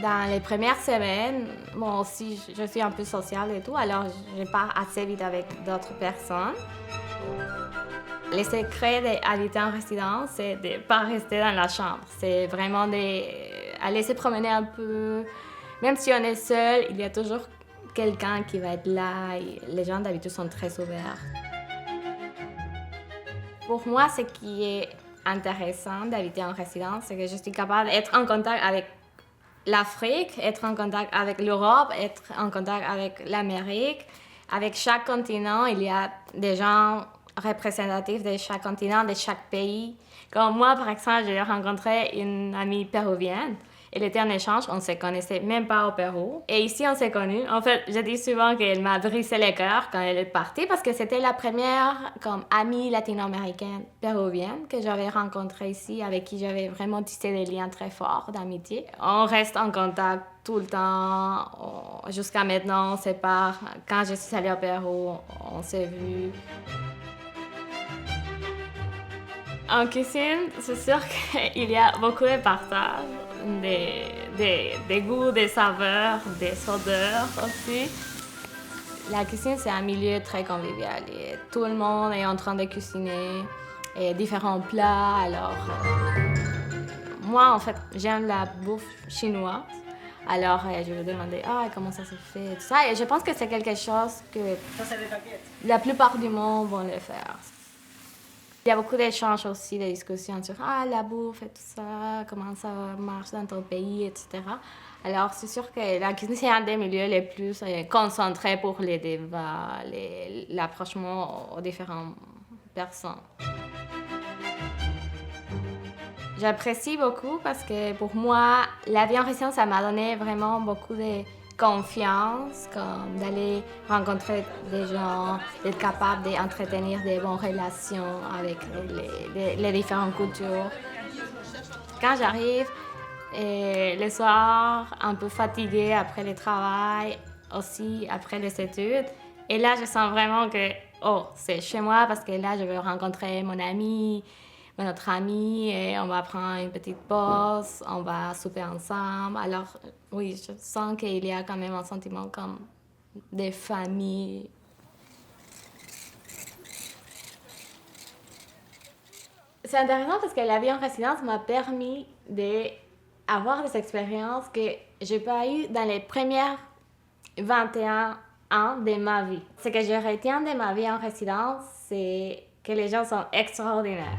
Dans les premières semaines, moi aussi, je suis un peu sociale et tout, alors je pars assez vite avec d'autres personnes. Le secret d'habiter en résidence, c'est de ne pas rester dans la chambre. C'est vraiment d'aller se promener un peu. Même si on est seul, il y a toujours quelqu'un qui va être là. Et les gens d'habitude sont très ouverts. Pour moi, ce qui est intéressant d'habiter en résidence, c'est que je suis capable d'être en contact avec l'Afrique, être en contact avec l'Europe, être en contact avec l'Amérique. Avec chaque continent, il y a des gens représentatifs de chaque continent, de chaque pays. Comme moi, par exemple, j'ai rencontré une amie péruvienne. Elle était en échange, on ne se connaissait même pas au Pérou. Et ici, on s'est connus. En fait, je dis souvent qu'elle m'a brisé le cœur quand elle est partie parce que c'était la première comme amie latino-américaine péruvienne que j'avais rencontrée ici, avec qui j'avais vraiment tissé des liens très forts d'amitié. On reste en contact tout le temps. Jusqu'à maintenant, on se parle. Quand je suis allée au Pérou, on s'est vus. En cuisine, c'est sûr qu'il y a beaucoup de partage, des goûts, des saveurs, des odeurs aussi. La cuisine, c'est un milieu très convivial et tout le monde est en train de cuisiner et différents plats. Alors, moi, en fait, j'aime la bouffe chinoise. Alors, je me demandais comment ça se fait, tout ça. Et je pense que c'est quelque chose que la plupart du monde vont le faire. Il y a beaucoup d'échanges aussi, de discussions sur la bouffe et tout ça, comment ça marche dans ton pays, etc. Alors, c'est sûr que la cuisine, c'est un des milieux les plus concentrés pour les débats, l'approchement aux différentes personnes. J'apprécie beaucoup parce que pour moi, la vie en résidence, ça m'a donné vraiment beaucoup de confiance, comme d'aller rencontrer des gens, d'être capable d'entretenir des bonnes relations avec les différentes cultures. Quand j'arrive, le soir, un peu fatiguée après le travail, aussi après les études, et là, je sens vraiment que, c'est chez moi parce que là, je vais rencontrer notre ami, et on va prendre une petite pause, on va souper ensemble. Alors, oui, je sens qu'il y a quand même un sentiment comme de famille. C'est intéressant parce que la vie en résidence m'a permis d'avoir des expériences que je n'ai pas eues dans les premières 21 ans de ma vie. Ce que je retiens de ma vie en résidence, c'est que les gens sont extraordinaires.